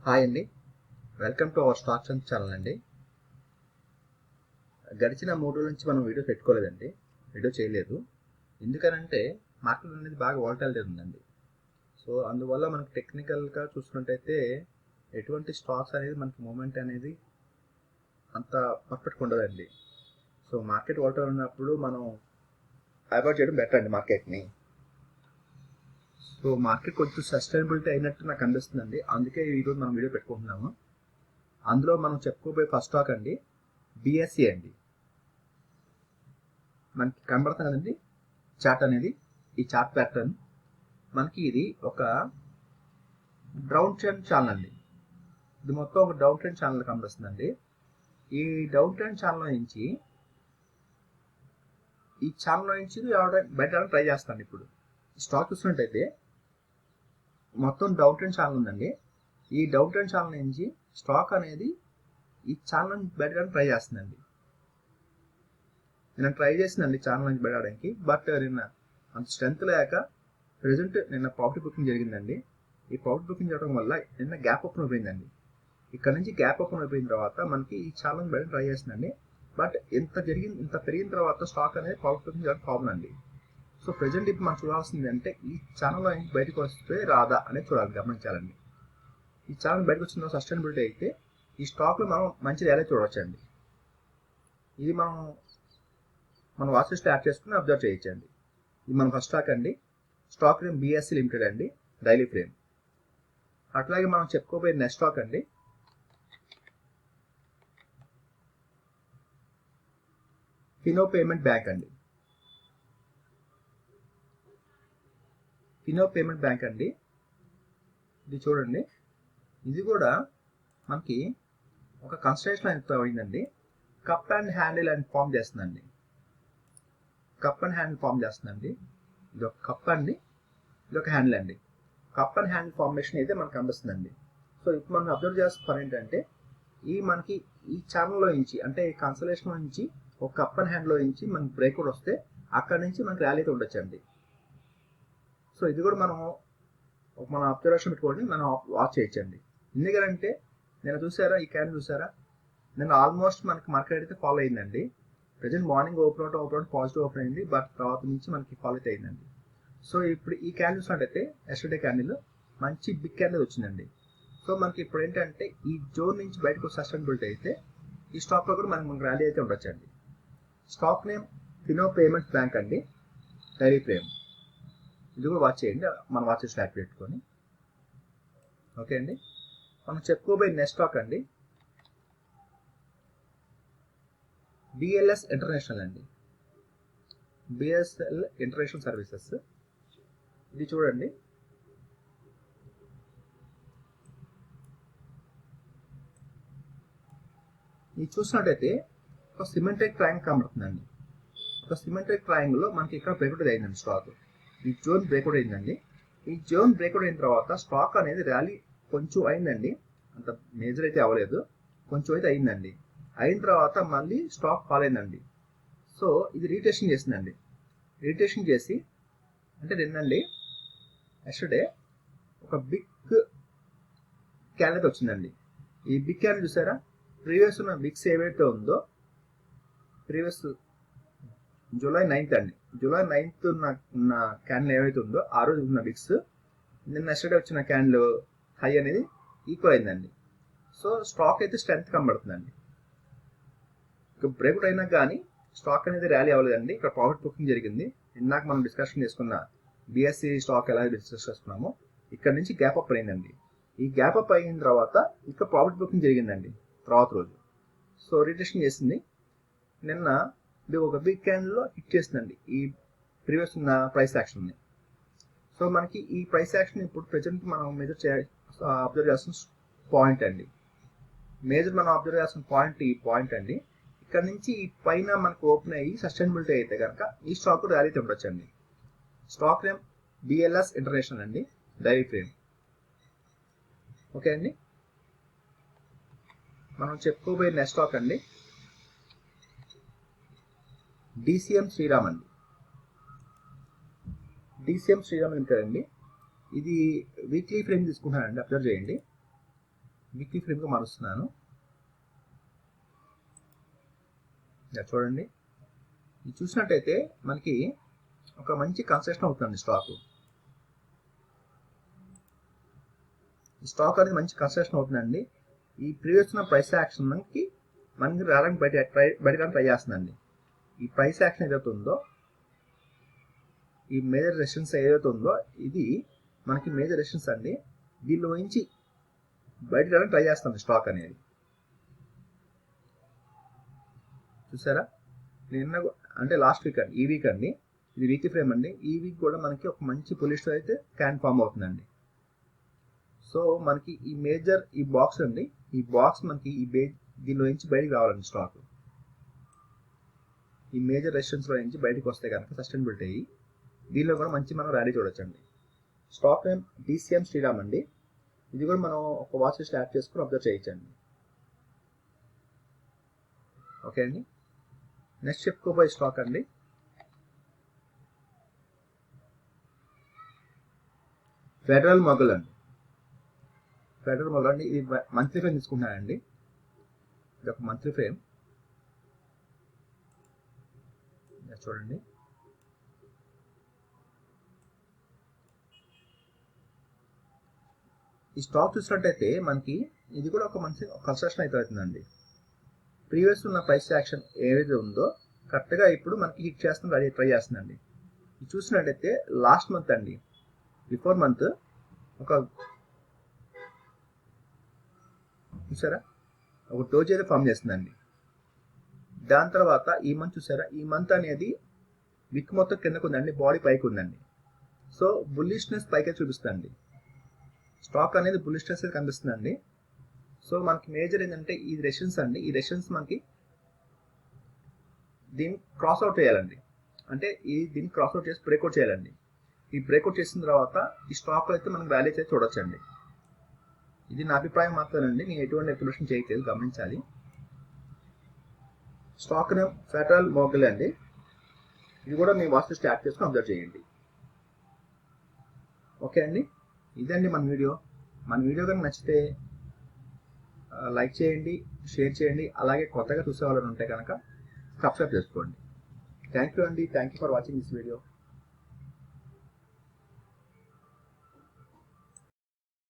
Hi అండి. Welcome to our stocks and channel అండి. గడిచిన 3 రోజుల నుంచి మనం వీడియో పెట్టుకోలేదండి. వీడియో చేయలేదు. ఎందుకనంటే మార్కెట్ అనేది బాగా వాలటాలిటీ ఉందండి. సో అందువల్ల మనకు టెక్నికల్గా చూసుకున్నట్టయితే ఎటువంటి స్టాక్స్ అనేది మనకి మూమెంట్ అనేది అంత పర్ఫెక్ట్గా ఉండదండి. సో మార్కెట్ వాలటాలిటీ ఉన్నప్పుడు మనం అవాయిడ్ చేయడం బెటర్ అండి మార్కెట్ని. సో మార్కెట్ కొంచెం సస్టైనబిలిటీ అయినట్టు నాకు అనిపిస్తుందండి. అందుకే ఈరోజు మనం వీడియో పెట్టుకుంటున్నాము. అందులో మనం చెప్పుకోబోయే ఫస్ట్ స్టాక్ అండి బిఎస్సి అండి. మనకి కనబడుతుంది కదండి చార్ట్ అనేది. ఈ చార్ట్ ప్యాటర్న్ మనకి ఇది ఒక డౌన్ ట్రెండ్ ఛానల్ అండి. ఇది మొత్తం ఒక డౌన్ ట్రెండ్ ఛానల్ కనిపిస్తుందండి. ఈ డౌన్ ట్రెండ్ ఛానల్ నుంచి బయట ట్రై చేస్తాను. ఇప్పుడు స్టాక్ చూసినట్టయితే మొత్తం డౌన్ ట్రెండ్ ఛానల్ ఉందండి. ఈ డౌన్ ట్రెండ్ ఛానల్ నుంచి స్టాక్ అనేది ఈ ఛానల్ నుంచి బయట ట్రై చేస్తుందండి. నేను ట్రై చేసిందండి ఛానల్ నుంచి బయటడానికి. బట్ నిన్న అంత స్ట్రెంత్ లేక ప్రెజెంట్ నిన్న ప్రాఫిట్ బుకింగ్ జరిగిందండి. ఈ ప్రాఫిట్ బుకింగ్ చేయడం వల్ల నిన్న గ్యాప్ ఓపెన్ అయిపోయిందండి. ఇక్కడ నుంచి గ్యాప్ ఓపెన్ అయిపోయిన తర్వాత మనకి ఈ ఛానల్ బయట ట్రై చేస్తుందండి. బట్ ఇంత పెరిగిన తర్వాత స్టాక్ అనేది ప్రాఫిట్ బుకింగ్ చేయడం ప్రాబ్లం అండి. సో ప్రెజెంట్ ఇప్పుడు మనం చూడాల్సింది అంటే ఈ ఛానల్ నుంచి బయటకు వస్తే రాదా అనేది చూడాలి, గమనించాలండి. ఈ ఛానల్ బయటకు వచ్చిన సస్టైనబిలిటీ అయితే ఈ స్టాక్లో మనం మంచి ర్యాలీ చూడవచ్చండి. ఇది మన వాచ్ లిస్ట్ యాడ్ చేసుకుని అబ్జర్వ్ చేయొచ్చండి. ఇది మన ఫస్ట్ స్టాక్ అండి. స్టాక్ నేమ్ బిఎస్సి లిమిటెడ్ అండి, డైలీ ఫ్రేమ్. అట్లాగే మనం చెప్పుకోబోయే నెక్స్ట్ స్టాక్ అండి ఫినో పేమెంట్ బ్యాంక్ అండి. ఫినో పేమెంట్ బ్యాంక్ అండి. ఇది చూడండి, ఇది కూడా మనకి ఒక కన్స్ట్రక్షన్ ఎంత అయిందండి. కప్ అండ్ హ్యాండిల్ అని ఫామ్ చేస్తుందండి. కప్ అండ్ హ్యాండిల్ ఫామ్ చేస్తుందండి. ఇది ఒక కప్ అండి, ఇది ఒక హ్యాండిల్ అండి. కప్ అండ్ హ్యాండిల్ ఫార్మేషన్ అయితే మనకు కనిపిస్తుందండి. సో ఇప్పుడు మనం అబ్జర్వ్ చేస్తున్న పని ఏంటంటే మనకి ఈ ఛానల్లో నుంచి అంటే ఈ కన్సలేషన్ నుంచి ఒక కప్ అండ్ హ్యాండ్లో నుంచి మనకి బ్రేక్అవుట్ వస్తే అక్కడ నుంచి మనకి ర్యాలీ అయితే ఉండొచ్చండి. సో ఇది కూడా మన అబ్జర్వేషన్ పెట్టుకోండి, మనం వాచ్ చేయొచ్చండి. ఎందుకంటే నేను చూసారా, ఈ క్యాండిల్ చూసారా, నేను ఆల్మోస్ట్ మనకి మార్కెట్ అయితే ఫాలో అయిందండి. Present morning open out positive open అయింది. బట్ తర్వాత నుంచి మనకి ఫాలో అయితే అయిందండి. సో ఇప్పుడు ఈ క్యాండిల్ చూసినట్టయితే ఎస్టర్డే క్యాండిల్ మంచి బిగ్ క్యాండిల్ వచ్చిందండి. సో మనకి ఇప్పుడు ఏంటంటే ఈ జోన్ నుంచి బయటకు సస్టైనబిలిటీ అయితే ఈ స్టాక్లో కూడా మనకి ర్యాలీ అయితే ఉండొచ్చండి. Stock name Fino payment bank అండి, డైలీ ఫ్రేమ్. ఇది కూడా వాచ్ చేయండి, మన వాచ్ స్టాక్ పెట్టుకొని. ఓకే అండి. మనం చెప్పుకోబోయే నెక్స్ట్ స్టాక్ అండి బిఎల్ఎస్ ఇంటర్నేషనల్ అండి. BSL international services. ఇది చూడండి, ఇది చూసినట్టయితే ఒక సిమెంటెడ్ ట్రయాంగిల్ కనబడుతుందండి. ఒక సిమెంటెడ్ ట్రయాంగిల్లో మనకి ఇక్కడ బ్రేక్అవుట్ అయిందండి స్టాక్. ఈ జోన్ బ్రేక్అవుట్ అయిందండి. ఈ జోన్ బ్రేక్అవుట్ అయిన తర్వాత స్టాక్ అనేది ర్యాలీ కొంచెం అయిందండి, అంత మేజర్ అయితే అవ్వలేదు, కొంచెం అయితే అయిందండి. అయిన తర్వాత మళ్ళీ స్టాక్ ఫాల్ అయిందండి. సో ఇది రీటెస్టింగ్ చేసిందండి. రీటెస్టింగ్ చేసి అంటే నిన్నండి ఎస్టర్డే ఒక బిగ్ క్యాండిల్ వచ్చిందండి. ఈ బిగ్ క్యాండిల్ చూసారా, ప్రీవియస్ ఉన్న బిగ్స్ ఏవైతే ఉందో, ప్రీవియస్ జూలై 9th అండి, జూలై 9th ఉన్న క్యాండిల్ ఏవైతే ఉందో ఆ రోజు ఉన్న బిగ్స్ నిన్న ఎస్టర్డే వచ్చిన క్యాండిల్ హై అనేది ఈక్వల్ అయిందండి. సో స్టాక్ అయితే స్ట్రెంత్ కనబడుతుందండి. ఇక బ్రేక్అవుట్ అయినా కానీ స్టాక్ అనేది ర్యాలీ అవ్వలేదండి. ఇక్కడ ప్రాఫిట్ బుకింగ్ జరిగింది. ఇందాక మనం డిస్కషన్ చేసుకున్న బిఎస్సి స్టాక్ ఎలా డిస్కస్ చేసుకున్నామో ఇక్కడ నుంచి గ్యాప్ అప్ అయిందండి. ఈ గ్యాప్ అప్ అయిన తర్వాత ఇక్కడ ప్రాఫిట్ బుకింగ్ జరిగిందండి తర్వాత రోజు. సో రీటెస్టింగ్ చేసింది. నిన్న ఇది ఒక బిగ్ క్యాండిల్లో హిట్ చేసిందండి ఈ ప్రీవియస్ ఉన్న ప్రైస్ యాక్షన్ని. సో మనకి ఈ ప్రైస్ యాక్షన్ ఇప్పుడు ప్రెజెంట్ మనం అబ్జర్వ్ చేస్తున్న పాయింట్ అండి. మనం అబ్జర్వ్ చేస్తున్న పాయింట్ ఈ పాయింట్ అండి. ఇక్కడ నుంచి ఈ పైన మనకు ఓపెన్ అయ్యి సస్టైనబిలిటీ అయితే కనుక ఈ స్టాక్ ర్యాలీ ఉండొచ్చండి. స్టాక్ నేమ్ బిఎల్ఎస్ ఇంటర్నేషనల్ అండి, డైలీ ఫ్రేమ్. ఓకే అండి. మనం చెప్పుకోబోయే నెక్స్ట్ స్టాక్ అండి డిసిఎం శ్రీరామ్ అండి. డిసిఎం శ్రీరామ్ లిమిటెడ్ అండి. ఇది వీక్లీ ఫ్రేమ్ తీసుకుంటానండి, అబ్జర్వ్ చేయండి. వీక్లీ ఫ్రేమ్గా మారుస్తున్నాను. చూడండి, ఇది చూసినట్టయితే మనకి ఒక మంచి కన్సెషన్ అవుతుంది స్టాక్. ఈ స్టాక్ అనేది మంచి కన్సెషన్ అవుతుందండి. ఈ ప్రీవియస్ ఉన్న ప్రైస్ యాక్షన్ మనకి రావడానికి బయటకు ట్రై చేస్తుందండి. ఈ ప్రైస్ యాక్షన్ ఏదైతే ఉందో, ఈ మేజర్ రెసిస్టెన్స్ ఏదైతే ఉందో, ఇది మనకి మేజర్ రెసిస్టెన్స్ అండి. దీనిలో నుంచి బయటకు రావడానికి ట్రై చేస్తుంది స్టాక్ అనేది. చూసారా, నిన్న అంటే లాస్ట్ వీక్ అండి, ఈ వీక్ అండి, ఇది వీక్లీ ఫ్రేమ్ అండి. ఈ వీక్ కూడా మనకి ఒక మంచి పొజిషన్ అయితే క్యాన్ ఫామ్ అవుతుందండి. సో మనకి ఈ మేజర్ ఈ బాక్స్ అండి, ఈ బాక్స్ మనకి దీనిలో నుంచి బయటకు రావాలండి స్టాక్. ఈ మేజర్ రెసిస్టెన్స్ లో నుంచి బయటకు వస్తే కనుక సస్టైనబిలిటీ అయ్యి దీనిలో కూడా మంచి మనం ర్యాలీ చూడొచ్చండి. స్టాక్ నేమ్ DCM శ్రీరామ్ అండి. ఇది కూడా మనం ఒక వాచ్ లిస్ట్ యాడ్ చేసుకుని అబ్జర్వ్ చేయొచ్చండి. ఓకే అండి, నెక్స్ట్ చెప్పుకోబోయే స్టాక్ అండి ఫెడరల్ మొగల్ అండి. ఫెడరల్ మొగల్ అండి, ఇది మంత్లీ ఫ్రేమ్ తీసుకుంటున్నానండి. ఇది ఒక మంత్లీ ఫ్రేమ్. చూడండి, ఈ స్టాక్ చూసినట్టయితే మనకి ఇది కూడా ఒక మంచి కన్స్ట్రక్షన్ అయితే అవుతుందండి. ప్రీవియస్ ఉన్న ప్రైస్ యాక్షన్ ఏదైతే ఉందో కరెక్ట్గా ఇప్పుడు మనకి హిట్ చేస్తుంది, ట్రై చేస్తుందండి. ఇది చూసినట్టయితే లాస్ట్ మంత్ అండి, బిఫోర్ మంత్ ఒక చూసారా ఒక డోజ్ అయితే ఫామ్ చేస్తుందండి. దాని తర్వాత ఈ మంత్ చూసారా, ఈ మంత్ అనేది విక్ మొత్తం కిందకు ఉందండి, బాడీ పైకి ఉందండి. సో బుల్లిష్నెస్ పైకే చూపిస్తుందండి. స్టాక్ అనేది బుల్లిష్నెస్ అయితే కనిపిస్తుందండి. సో మనకి మేజర్ ఏంటంటే ఈ రెసిస్టెన్స్ అండి, ఈ రెసిస్టెన్స్ మనకి దీన్ని క్రాస్ అవుట్ చేయాలండి. అంటే దీన్ని క్రాస్ అవుట్ చేసి బ్రేక్అవుట్ చేయాలండి. ఈ బ్రేక్అవుట్ చేసిన తర్వాత ఈ స్టాక్ అయితే మనకి ర్యాలీ అయితే చూడొచ్చండి. ఇది నా అభిప్రాయం మాత్రమేనండి, నేను ఎటువంటి ఎక్స్ప్లెనేషన్ చేయట్లేదు, గమనించాలి. స్టాక్ నేమ్ ఫెడరల్ మొగల్ అండి. ఇది కూడా మీ వాచ్ లిస్ట్ యాడ్ చేసుకుని అబ్జర్వ్ చేయండి. ఓకే అండి, ఇదండి మన వీడియో. మన వీడియో కనుక నచ్చితే లైక్ చేయండి, షేర్ చేయండి, అలాగే కొత్తగా చూసే వాళ్ళు ఉంటే కనుక సబ్స్క్రైబ్ చేసుకోండి. థ్యాంక్ యూ అండి, thank you for watching this video.